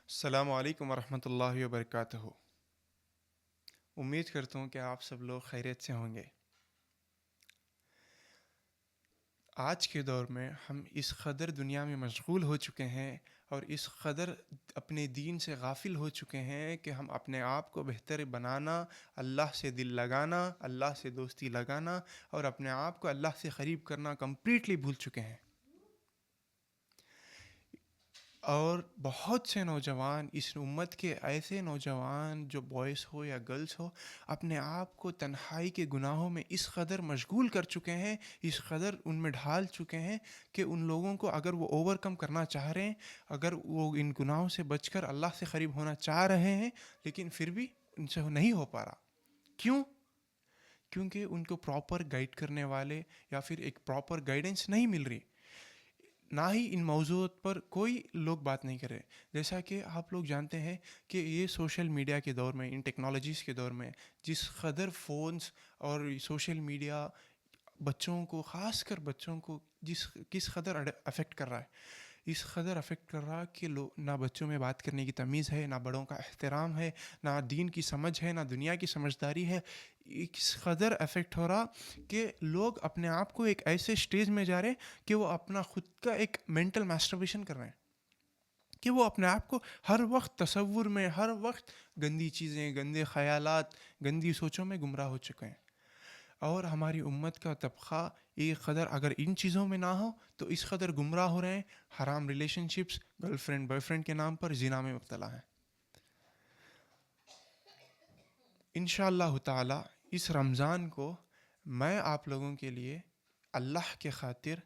السلام علیکم ورحمۃ اللہ وبرکاتہ۔ امید کرتا ہوں کہ آپ سب لوگ خیریت سے ہوں گے۔ آج کے دور میں ہم اس قدر دنیا میں مشغول ہو چکے ہیں اور اس قدر اپنے دین سے غافل ہو چکے ہیں کہ ہم اپنے آپ کو بہتر بنانا، اللہ سے دل لگانا، اللہ سے دوستی لگانا اور اپنے آپ کو اللہ سے قریب کرنا کمپلیٹلی بھول چکے ہیں۔ اور بہت سے نوجوان، اس امت کے ایسے نوجوان جو بوائز ہو یا گرلس ہو، اپنے آپ کو تنہائی کے گناہوں میں اس قدر مشغول کر چکے ہیں، اس قدر ان میں ڈھال چکے ہیں کہ ان لوگوں کو اگر وہ اوور کم کرنا چاہ رہے ہیں، اگر وہ ان گناہوں سے بچ کر اللہ سے قریب ہونا چاہ رہے ہیں، لیکن پھر بھی ان سے نہیں ہو پا رہا۔ کیوں؟ کیونکہ ان کو پراپر گائیڈ کرنے والے یا پھر ایک پراپر گائیڈنس نہیں مل رہی، نہ ہی ان موضوعات پر کوئی لوگ بات نہیں کر رہے۔ جیسا کہ آپ لوگ جانتے ہیں کہ یہ سوشل میڈیا کے دور میں، ان ٹیکنالوجیز کے دور میں جس قدر فونز اور سوشل میڈیا بچوں کو، خاص کر بچوں کو کس قدر افیکٹ کر رہا ہے، اس قدر افیکٹ کر رہا کہ نہ بچوں میں بات کرنے کی تمیز ہے، نہ بڑوں کا احترام ہے، نہ دین کی سمجھ ہے، نہ دنیا کی سمجھداری ہے۔ اس قدر افیکٹ ہو رہا کہ لوگ اپنے آپ کو ایک ایسے سٹیج میں جا رہے ہیں کہ وہ اپنا خود کا ایک مینٹل ماسٹربیشن کر رہے ہیں، کہ وہ اپنے آپ کو ہر وقت تصور میں، ہر وقت گندی چیزیں، گندے خیالات، گندی سوچوں میں گمراہ ہو چکے ہیں۔ اور ہماری امت کا طبقہ ایک قدر اگر ان چیزوں میں نہ ہو تو اس قدر گمراہ ہو رہے ہیں، حرام relation ships, girl friend boy friend کے نام پر زنا میں مبتلا ہیں۔ انشاءاللہ تعالی اس رمضان کو میں آپ لوگوں کے لیے اللہ کے خاطر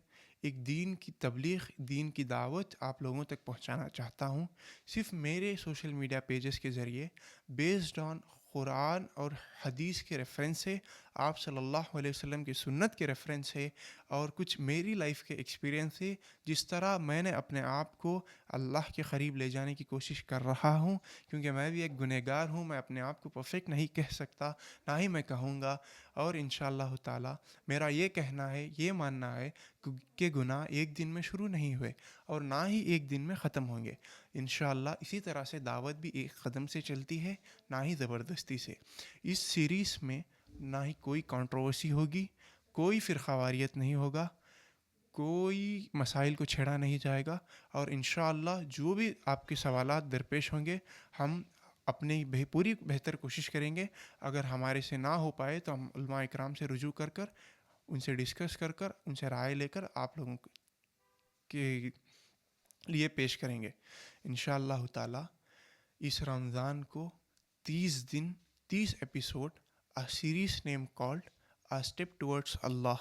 ایک دین کی تبلیغ، دین کی دعوت آپ لوگوں تک پہنچانا چاہتا ہوں، صرف میرے سوشل میڈیا پیجز کے ذریعے، بیسڈ آن قرآن اور حدیث کے ریفرنس سے، آپ صلی اللہ علیہ وسلم کی سنت کے ریفرنس سے اور کچھ میری لائف کے ایکسپیرینس سے، جس طرح میں نے اپنے آپ کو اللہ کے قریب لے جانے کی کوشش کر رہا ہوں، کیونکہ میں بھی ایک گنہگار ہوں، میں اپنے آپ کو پرفیکٹ نہیں کہہ سکتا، نہ ہی میں کہوں گا۔ اور انشاءاللہ تعالی میرا یہ کہنا ہے، یہ ماننا ہے کہ گناہ ایک دن میں شروع نہیں ہوئے اور نہ ہی ایک دن میں ختم ہوں گے۔ انشاءاللہ اسی طرح سے دعوت بھی ایک قدم سے چلتی ہے، نہ ہی زبردستی سے۔ اس سیریز میں نہ ہی کوئی کنٹروورسی ہوگی، کوئی فرقہ واریت نہیں ہوگا، کوئی مسائل کو چھیڑا نہیں جائے گا، اور انشاءاللہ جو بھی آپ کے سوالات درپیش ہوں گے، ہم اپنی پوری بہتر کوشش کریں گے۔ اگر ہمارے سے نہ ہو پائے تو ہم علماء اکرام سے رجوع کر کر، ان سے ڈسکس کر کر، ان سے رائے لے کر آپ لوگوں کے لیے پیش کریں گے انشاءاللہ تعالی۔ اس رمضان کو 30 دن، 30 episode, a series name called A Step Towards Allah،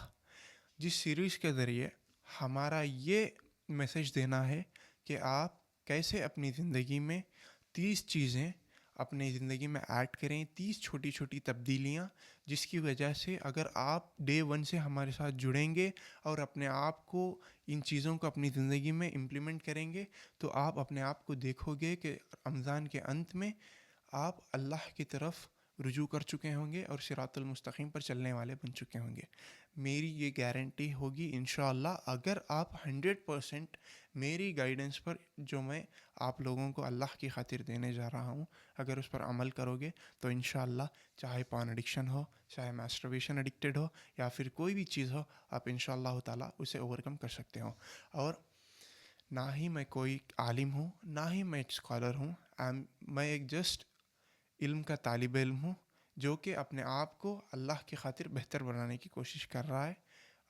جس سیریز کے ذریعے ہمارا یہ میسج دینا ہے کہ آپ کیسے اپنی زندگی میں 30 چیزیں اپنی زندگی میں ایڈ کریں، 30 چھوٹی چھوٹی تبدیلیاں، جس کی وجہ سے اگر آپ ڈے 1 سے ہمارے ساتھ جڑیں گے اور اپنے آپ کو، ان چیزوں کو اپنی زندگی میں امپلیمنٹ کریں گے، تو آپ اپنے آپ کو دیکھو گے کہ رمضان کے انت میں آپ اللہ کی طرف رجوع کر چکے ہوں گے اور صراط المستقیم پر چلنے والے بن چکے ہوں گے۔ میری یہ گارنٹی ہوگی انشاءاللہ، اگر آپ 100% میری گائیڈنس پر، جو میں آپ لوگوں کو اللہ کی خاطر دینے جا رہا ہوں، اگر اس پر عمل کرو گے تو انشاءاللہ، چاہے پان ایڈکشن ہو، چاہے ماسٹربیشن ایڈکٹیڈ ہو، یا پھر کوئی بھی چیز ہو، آپ انشاءاللہ تعالی اسے اوورکم کر سکتے ہو۔ اور نہ ہی میں کوئی عالم ہوں، نہ ہی میں ایک اسکالر ہوں، میں ایک جسٹ علم کا طالب علم ہوں، جو کہ اپنے آپ کو اللہ کی خاطر بہتر بنانے کی کوشش کر رہا ہے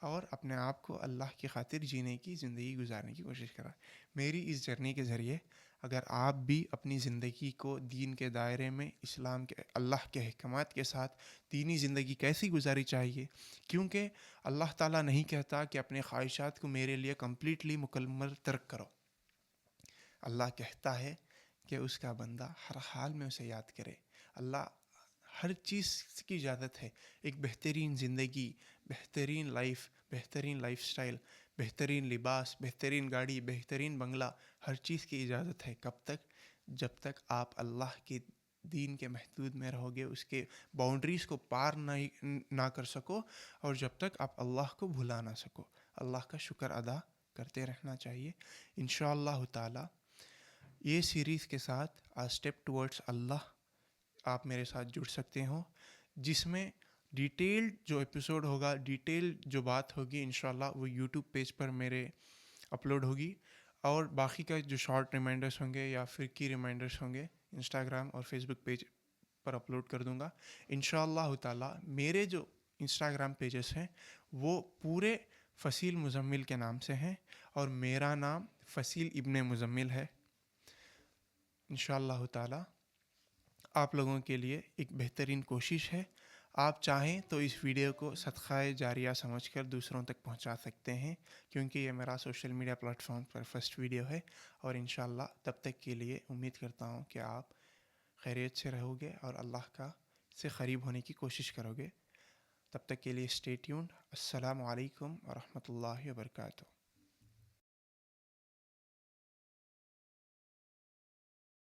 اور اپنے آپ کو اللہ کی خاطر جینے کی، زندگی گزارنے کی کوشش کر رہا ہے۔ میری اس جرنی کے ذریعے اگر آپ بھی اپنی زندگی کو دین کے دائرے میں، اسلام کے، اللہ کے احکامات کے ساتھ دینی زندگی کیسی گزاری چاہیے، کیونکہ اللہ تعالیٰ نہیں کہتا کہ اپنے خواہشات کو میرے لیے کمپلیٹلی مکمل ترک کرو۔ اللہ کہتا ہے کہ اس کا بندہ ہر حال میں اسے یاد کرے۔ اللہ ہر چیز کی اجازت ہے، ایک بہترین زندگی، بہترین لائف، بہترین لائف سٹائل، بہترین لباس، بہترین گاڑی، بہترین بنگلہ، ہر چیز کی اجازت ہے۔ کب تک؟ جب تک آپ اللہ کے دین کے محدود میں رہو گے، اس کے باؤنڈریز کو پار نہ کر سکو، اور جب تک آپ اللہ کو بھلا نہ سکو۔ اللہ کا شکر ادا کرتے رہنا چاہیے انشاءاللہ تعالی۔ یہ سیریز کے ساتھ اسٹیپ ٹورڈس اللہ آپ میرے ساتھ جڑ سکتے ہو، جس میں ڈیٹیلڈ جو ایپیسوڈ ہوگا، ڈیٹیلڈ جو بات ہوگی انشاءاللہ وہ یوٹیوب پیج پر میرے اپلوڈ ہوگی، اور باقی کا جو شارٹ ریمائنڈرس ہوں گے یا پھر کی ریمائنڈرس ہوں گے انسٹاگرام اور فیس بک پیج پر اپلوڈ کر دوں گا انشاءاللہ تعالی۔ میرے جو انسٹاگرام پیجز ہیں وہ پورے فصیل مزمل کے نام سے ہیں، اور میرا نام فصیل ابن مزمل ہے انشاءاللہ تعالی۔ آپ لوگوں کے لیے ایک بہترین کوشش ہے، آپ چاہیں تو اس ویڈیو کو صدقہ جاریہ سمجھ کر دوسروں تک پہنچا سکتے ہیں، کیونکہ یہ میرا سوشل میڈیا پلیٹ فارم پر فرسٹ ویڈیو ہے، اور انشاءاللہ تب تک کے لیے امید کرتا ہوں کہ آپ خیریت سے رہو گے اور اللہ کا سے قریب ہونے کی کوشش کرو گے۔ تب تک کے لیے اسٹے ٹیونڈ۔ السلام علیکم ورحمۃ اللہ وبرکاتہ۔